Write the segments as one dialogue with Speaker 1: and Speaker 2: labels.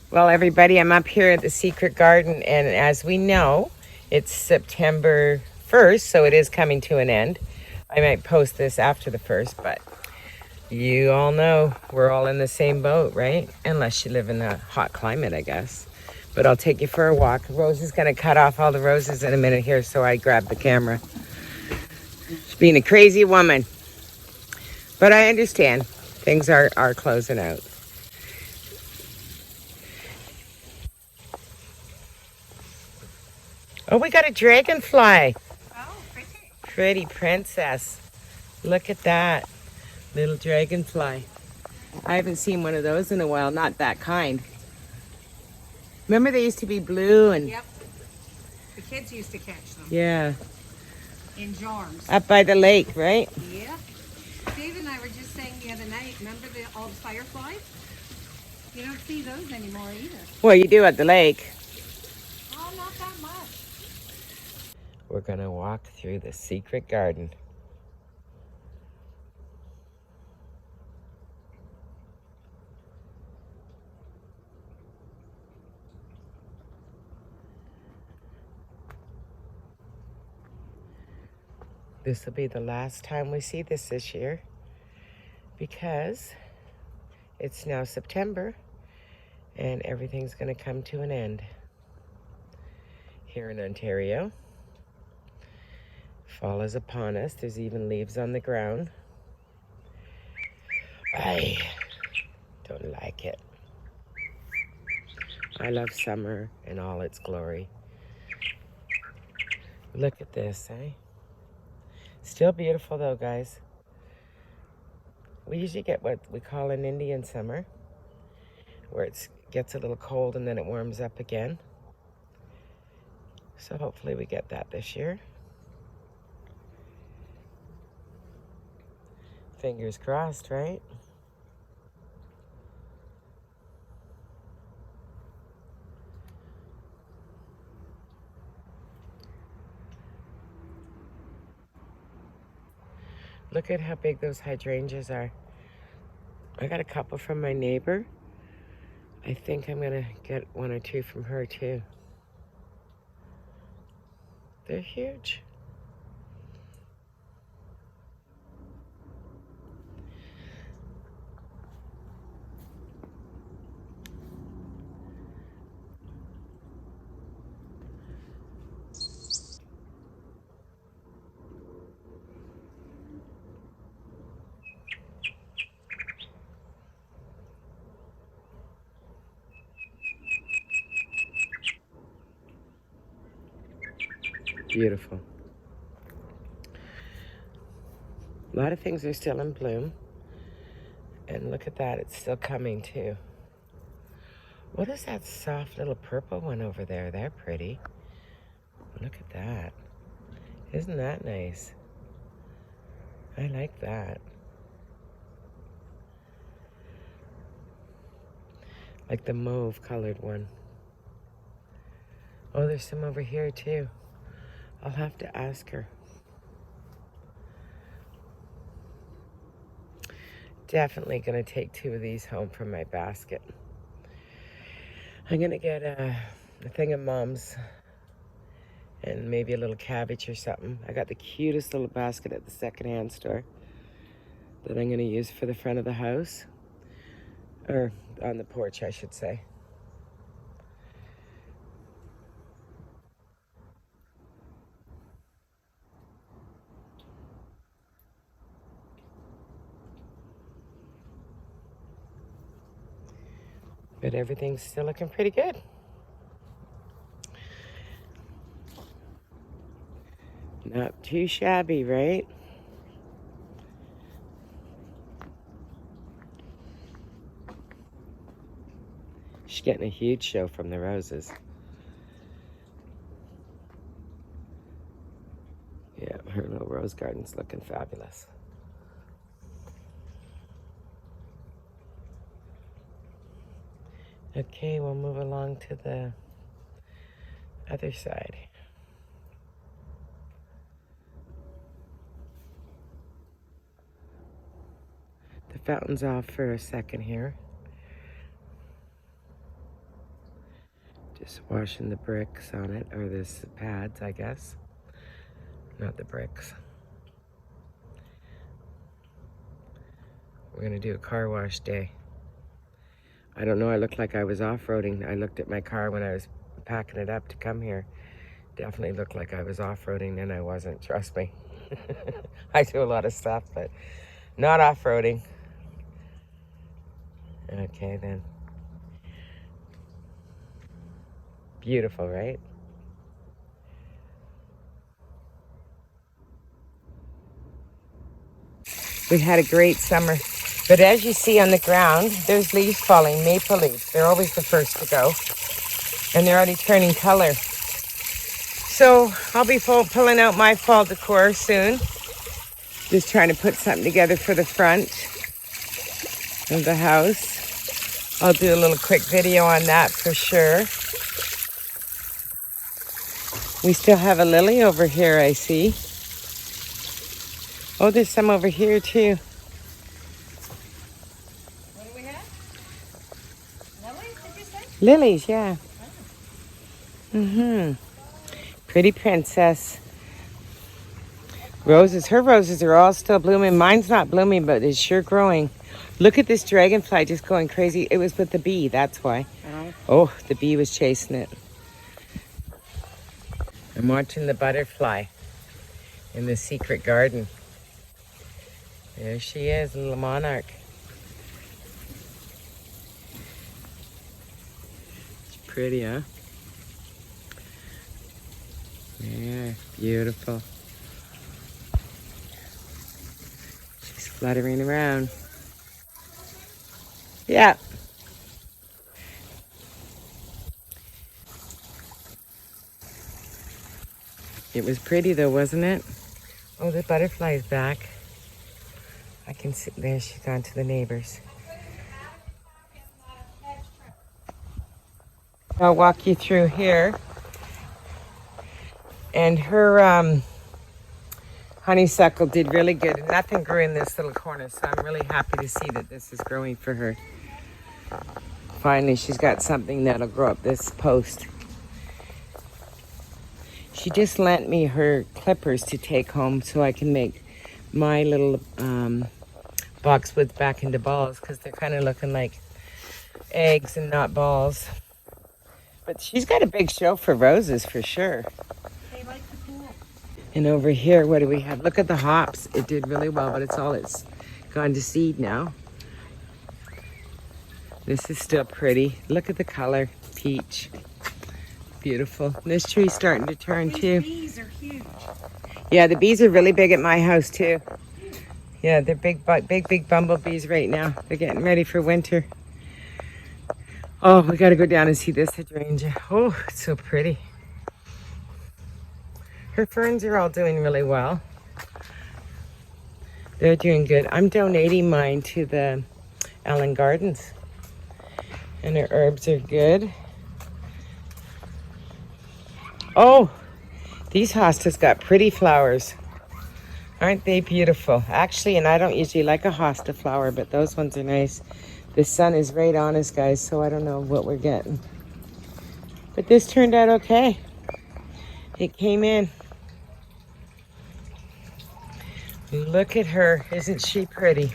Speaker 1: Well, everybody, I'm up here at the Secret Garden, and as we know, it's September 1st, so it is coming to an end. I might post this after the 1st, but you all know we're all in the same boat, right? Unless you live in a hot climate, I guess. But I'll take you for a walk. Rose is going to cut off all the roses in a minute here, so I grabbed the camera. She's being a crazy woman. But I understand. Things are closing out. Oh, we got a dragonfly.
Speaker 2: Oh, pretty.
Speaker 1: Pretty princess. Look at that. Little dragonfly. I haven't seen one of those in a while. Not that kind. Remember they used to be blue and...
Speaker 2: Yep. The kids used to catch them
Speaker 1: Yeah.
Speaker 2: in jars.
Speaker 1: Up by the lake, right?
Speaker 2: Yeah. Dave and I were just saying the other night, remember the old fireflies? You don't see those anymore either.
Speaker 1: Well, you do at the lake.
Speaker 2: Oh, not that much.
Speaker 1: We're going to walk through the secret garden. This will be the last time we see this year because it's now September and everything's going to come to an end here in Ontario. Fall is upon us. There's even leaves on the ground. I don't like it. I love summer in all its glory. Look at this, eh? Still beautiful though, guys. We usually get what we call an Indian summer, where it gets a little cold and then it warms up again. So hopefully we get that this year. Fingers crossed, right? Look at how big those hydrangeas are. I got a couple from my neighbor. I think I'm gonna get one or two from her too. They're huge. Beautiful. A lot of things are still in bloom. And look at that, it's still coming too. What is that soft little purple one over there? They're pretty. Look at that. Isn't that nice? I like that. Like the mauve colored one. Oh, there's some over here too. I'll have to ask her. Definitely gonna take two of these home from my basket. I'm gonna get a thing of mums and maybe a little cabbage or something. I got the cutest little basket at the secondhand store that I'm gonna use for the front of the house. Or on the porch, I should say. But everything's still looking pretty good. Not too shabby, right? She's getting a huge show from the roses. Yeah, her little rose garden's looking fabulous. Okay, we'll move along to the other side. The fountain's off for a second here. Just washing the bricks on it, or this pads, I guess. Not the bricks. We're gonna do a car wash day. I don't know, I looked like I was off-roading. I looked at my car when I was packing it up to come here. Definitely looked like I was off-roading, and I wasn't, trust me. I do a lot of stuff, but not off-roading. Okay, then. Beautiful, right? We had a great summer. But as you see on the ground, there's leaves falling, maple leaves. They're always the first to go. And they're already turning color. So I'll be pulling out my fall decor soon. Just trying to put something together for the front of the house. I'll do a little quick video on that for sure. We still have a lily over here, I see. Oh, there's some over here too.
Speaker 2: What do we have? Lilies, did you say?
Speaker 1: Lilies, yeah. Pretty princess. Roses. Her roses are all still blooming. Mine's not blooming, but it's sure growing. Look at this dragonfly just going crazy. It was with the bee, that's why. Oh, the bee was chasing it. I'm watching the butterfly in the secret garden. There she is, little monarch. It's pretty, huh? Yeah, beautiful. She's fluttering around. Yeah. It was pretty though, wasn't it? Oh, the butterfly's back. I can see, there she's gone to the neighbors. I'll walk you through here. And her honeysuckle did really good. Nothing grew in this little corner, so I'm really happy to see that this is growing for her. Finally, she's got something that'll grow up this post. She just lent me her clippers to take home so I can make my little boxwoods back into balls, because they're kind of looking like eggs and not balls. But she's got a big show for roses for sure.
Speaker 2: They like the pool.
Speaker 1: And over here, what do we have? Look at the hops. It did really well, but it's gone to seed now. This is still pretty. Look at the color, peach. Beautiful. This tree's starting to turn too.
Speaker 2: These bees are huge.
Speaker 1: Yeah, the bees are really big at my house too. Yeah, they're big bumblebees right now. They're getting ready for winter. Oh, we got to go down and see this hydrangea. Oh, it's so pretty. Her ferns are all doing really well. They're doing good. I'm donating mine to the Allen Gardens. And her herbs are good. Oh, these hostas got pretty flowers. Aren't they beautiful? Actually, and I don't usually like a hosta flower, but those ones are nice. The sun is right on us, guys, so I don't know what we're getting. But this turned out okay. It came in. Look at her. Isn't she pretty?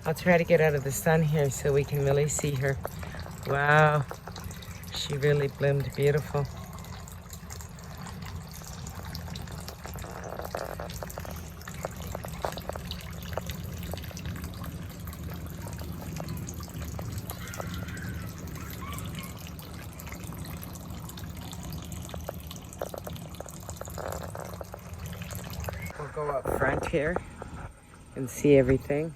Speaker 1: I'll try to get out of the sun here so we can really see her. Wow. She really bloomed beautiful. Go up front here and see everything.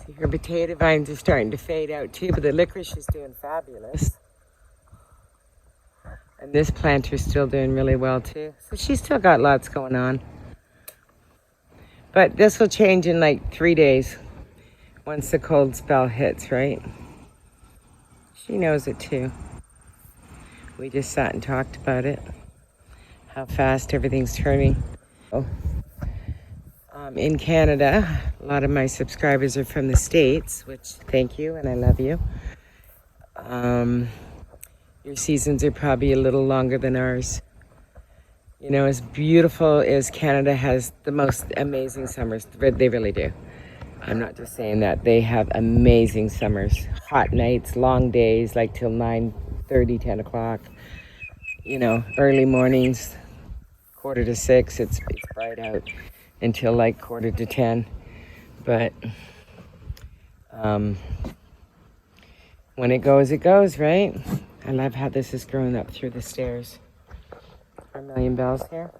Speaker 1: See, her potato vines are starting to fade out too, but the licorice is doing fabulous. And this planter's still doing really well too. So she's still got lots going on. But this will change in like 3 days once the cold spell hits, right? She knows it too. We just sat and talked about it. How fast everything's turning. In Canada, a lot of my subscribers are from the States, which thank you and I love you. Your seasons are probably a little longer than ours. You know, as beautiful as Canada has the most amazing summers, they really do. I'm not just saying that. They have amazing summers. Hot nights, long days, like till 9:30, 10 o'clock. You know, early mornings, 5:45. It's bright out until like 9:45. But when it goes, right? I love how this is growing up through the stairs. Our Million Bells here.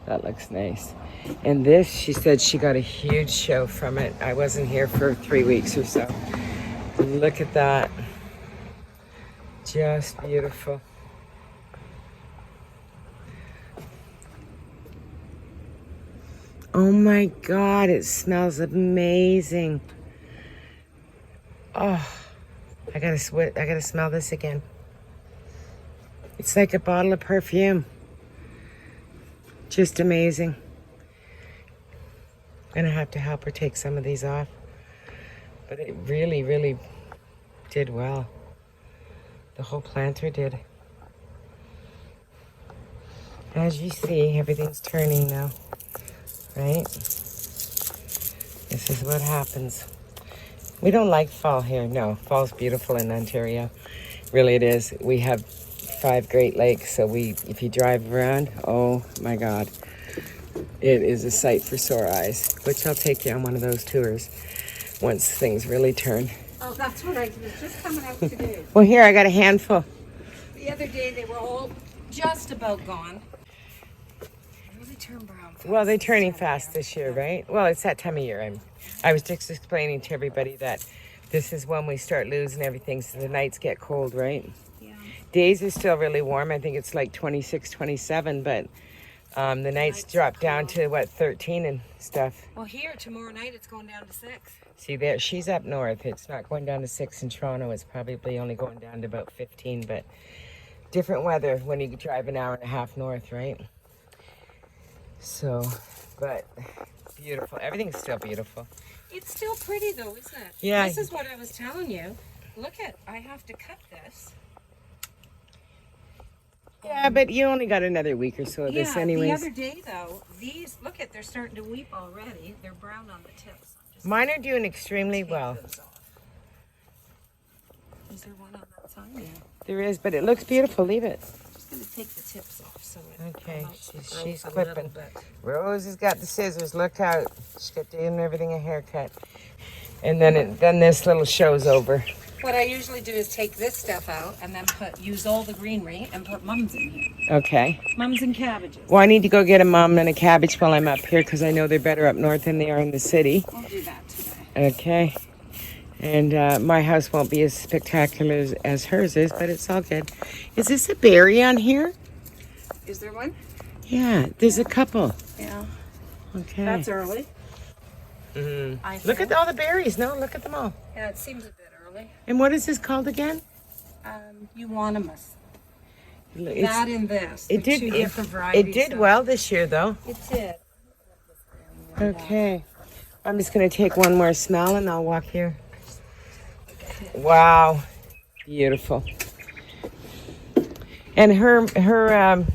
Speaker 1: That looks nice. And this, she said she got a huge show from it. I wasn't here for 3 weeks or so. Look at that. Just beautiful. Oh my God, it smells amazing. Oh, I gotta smell this again. It's like a bottle of perfume. Just amazing. I'm gonna have to help her take some of these off. But it really, really did well. The whole planter did. As you see, everything's turning now, right? This is what happens. We don't like fall here. No, fall's beautiful in Ontario. Really it is. We have 5 Great Lakes, so if you drive around, oh my God, it is a sight for sore eyes, which I'll take you on one of those tours once things really turn.
Speaker 2: Oh, that's what I was just coming out to do.
Speaker 1: Well, here, I got a handful.
Speaker 2: The other day they were all just about gone. They really turn brown fast.
Speaker 1: Well, they're turning fast this year, right? Well, it's that time of year. I was just explaining to everybody that this is when we start losing everything, so the nights get cold, right?
Speaker 2: Yeah.
Speaker 1: Days are still really warm. I think it's like 26, 27, but the nights drop down to, 13 and stuff.
Speaker 2: Well, here, tomorrow night, it's going down to 6.
Speaker 1: See there, she's up north. It's not going down to 6 in Toronto. It's probably only going down to about 15, but different weather when you drive an hour and a half north, right? So, but beautiful. Everything's still beautiful.
Speaker 2: It's still pretty, though, isn't it?
Speaker 1: Yeah.
Speaker 2: This is what I was telling you. Look I have to cut this.
Speaker 1: Yeah, but you only got another week or so of this anyways.
Speaker 2: The other day, though, these, look they're starting to weep already. They're brown on the tips.
Speaker 1: Mine are doing extremely well.
Speaker 2: Is there one on that side? Yeah.
Speaker 1: There is, but it looks beautiful. Leave it.
Speaker 2: I'm just going to take the tips off so it
Speaker 1: okay, she's
Speaker 2: a
Speaker 1: clipping. Rose has got the scissors. Look out. She's got giving everything a haircut. And then this little show's over.
Speaker 2: What I usually do is take this stuff out and then use all the greenery and put mums in here.
Speaker 1: Okay.
Speaker 2: Mums and cabbages.
Speaker 1: Well, I need to go get a mum and a cabbage while I'm up here because I know they're better up north than they are in the city.
Speaker 2: I'll do that today.
Speaker 1: Okay. And my house won't be as spectacular as hers is, but it's all good. Is this a berry on here?
Speaker 2: Is there one?
Speaker 1: Yeah, there's a couple.
Speaker 2: Yeah.
Speaker 1: Okay.
Speaker 2: That's early.
Speaker 1: Mm-hmm. Look at all the berries. No, look at them all.
Speaker 2: Yeah, it seems a bit early.
Speaker 1: And what is this called again?
Speaker 2: Euonymus. That and this.
Speaker 1: It did.
Speaker 2: Two different varieties.
Speaker 1: It did well this year, though.
Speaker 2: It did.
Speaker 1: Okay. I'm just going to take one more smell and I'll walk here. Wow. Beautiful. And her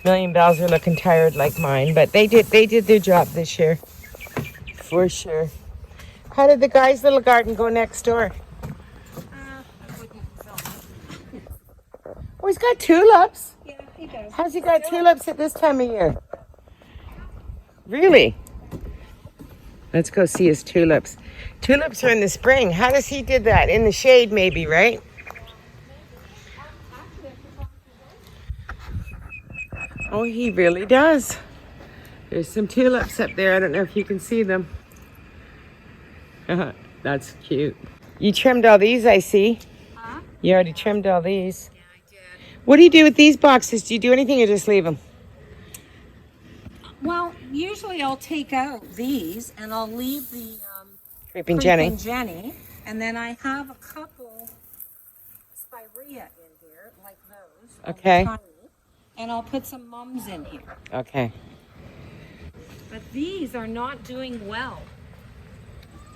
Speaker 1: Million Bells are looking tired like mine, but they did their job this year. For sure. How did the guy's little garden go next door? Oh, he's got tulips.
Speaker 2: Yeah, he does.
Speaker 1: How's he got tulips at this time of year? Really? Let's go see his tulips. Tulips are in the spring. How does he do that? In the shade maybe, right? Oh, he really does. There's some tulips up there. I don't know if you can see them. That's cute. You trimmed all these, I see.
Speaker 2: Huh?
Speaker 1: You already trimmed all these.
Speaker 2: Yeah, I did.
Speaker 1: What do you do with these boxes? Do you do anything or just leave them?
Speaker 2: Well, usually I'll take out these and I'll leave the
Speaker 1: Creeping Jenny.
Speaker 2: Jenny, and then I have a couple spirea in here, like those.
Speaker 1: Okay.
Speaker 2: Tiny, and I'll put some mums in here.
Speaker 1: Okay.
Speaker 2: But these are not doing well.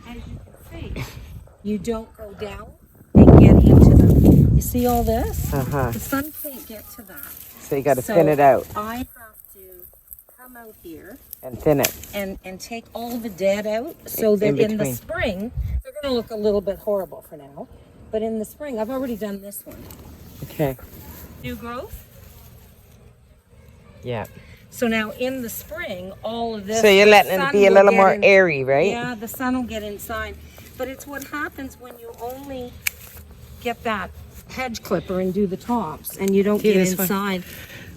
Speaker 2: As you can see, you don't go down and get into them. You See all this?
Speaker 1: Uh-huh.
Speaker 2: The sun can't get to that.
Speaker 1: So you got to thin it out.
Speaker 2: I have to come out here
Speaker 1: and thin it.
Speaker 2: And take all the dead out so that in the spring, they're going to look a little bit horrible for now. But in the spring, I've already done this one.
Speaker 1: Okay.
Speaker 2: New growth?
Speaker 1: Yeah.
Speaker 2: So now in the spring, all of this...
Speaker 1: So you're letting it be a little more airy, right?
Speaker 2: Yeah, the sun will get inside. But it's what happens when you only get that hedge clipper and do the tops and you don't get inside.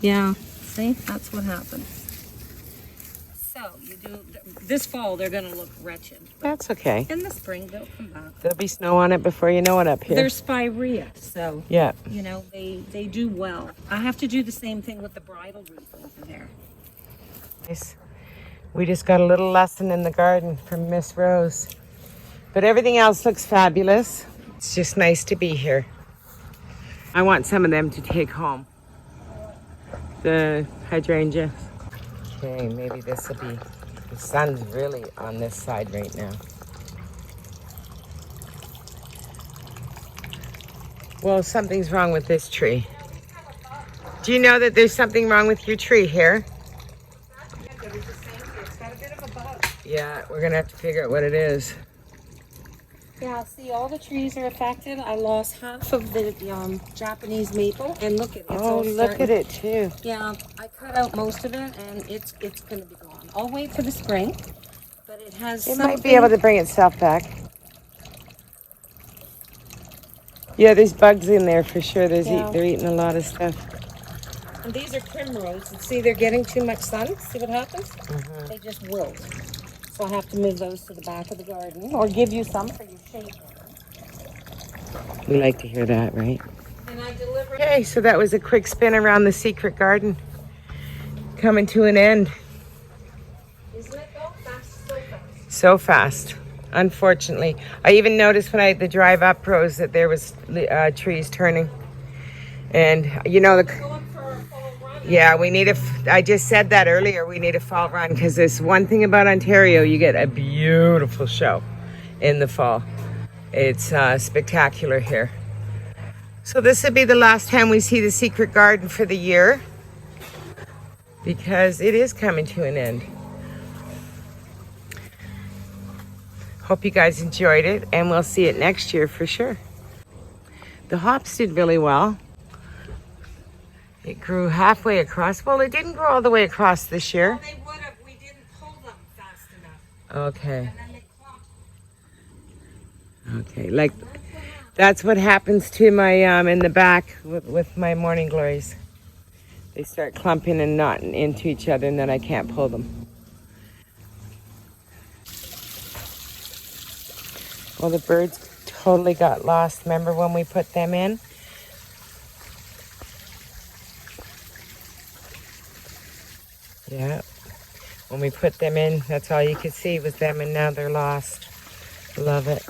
Speaker 2: Yeah, see, that's what happens. So you do this fall, they're going to look wretched.
Speaker 1: That's okay.
Speaker 2: In the spring, they'll come back.
Speaker 1: There'll be snow on it before you know it up here.
Speaker 2: They're spirea, so
Speaker 1: yeah,
Speaker 2: you know they do well. I have to do the same thing with the bridal wreath over there.
Speaker 1: Nice. We just got a little lesson in the garden from Miss Rose, but everything else looks fabulous. It's just nice to be here. I want some of them to take home. The hydrangeas. Okay, maybe this will be, the sun's really on this side right now. Well, something's wrong with this tree. Do you know that there's something wrong with your tree here?
Speaker 2: It's got a bit of a bug.
Speaker 1: Yeah, we're gonna have to figure out what it is.
Speaker 2: Yeah, see, all the trees are affected. I lost half of the Japanese maple, and look at it.
Speaker 1: Oh, look at it too.
Speaker 2: Yeah, I cut out most of it, and it's going to be gone. I'll wait for the spring, but it has.
Speaker 1: It might be able to bring itself back. Yeah, there's bugs in there for sure. They're eating a lot of stuff.
Speaker 2: And these are primrose. And see, they're getting too much sun. See what happens? Mm-hmm. They just wilt. So I have to move those to the back of the garden, or give you some for your shade.
Speaker 1: We like to hear that, right?
Speaker 2: And I deliver.
Speaker 1: Okay, so that was a quick spin around the secret garden. Coming to an end.
Speaker 2: Isn't it though? Fast, so fast.
Speaker 1: So fast, unfortunately. I even noticed when I had the drive up, Rose, that there was trees turning. And you know, yeah, we need I just said that earlier, we need a fall run, because there's one thing about Ontario, you get a beautiful show in the fall. It's spectacular here. So this will be the last time we see the secret garden for the year, because it is coming to an end. Hope you guys enjoyed it, and we'll see it next year for sure. The hops did really well. It grew halfway across. Well, it didn't grow all the way across this year.
Speaker 2: Well, they would have. We didn't pull them fast enough.
Speaker 1: Okay.
Speaker 2: And then they clumped.
Speaker 1: Okay, like that's what happens to my in the back with my morning glories. They start clumping and knotting into each other, and then I can't pull them. Well, the birds totally got lost. Remember when we put them in? Yeah, when we put them in, that's all you could see was them, and now they're lost. Love it.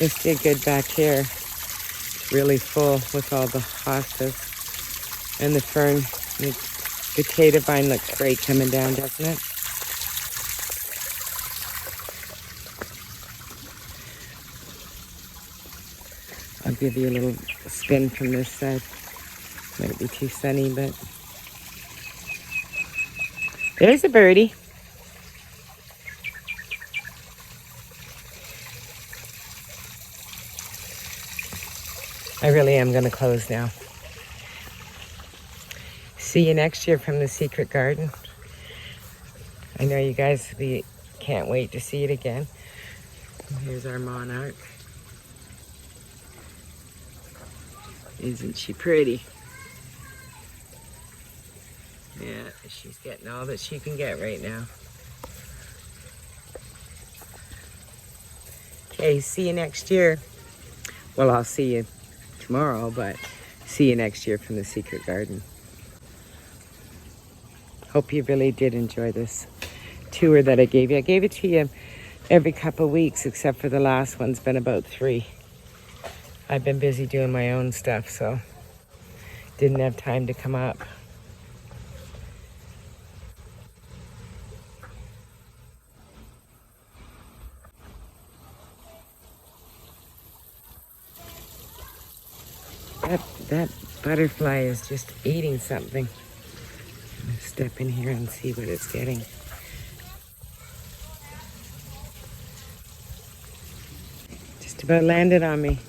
Speaker 1: This did good back here. It's really full with all the hostas and the fern. The potato vine looks great coming down, doesn't it? I'll give you a little spin from this side. Might be too sunny, but there's a birdie. I really am going to close now. See you next year from the secret garden. I know you guys can't wait to see it again. Here's our monarch. Isn't she pretty? Yeah, she's getting all that she can get right now. Okay, see you next year. Well, I'll see you tomorrow, but see you next year from the secret garden. Hope you really did enjoy this tour that I gave you. I gave it to you every couple of weeks, except for the last one's been about 3. I've been busy doing my own stuff, so didn't have time to come up. That butterfly is just eating something. I'm gonna step in here and see what it's getting. Just about landed on me.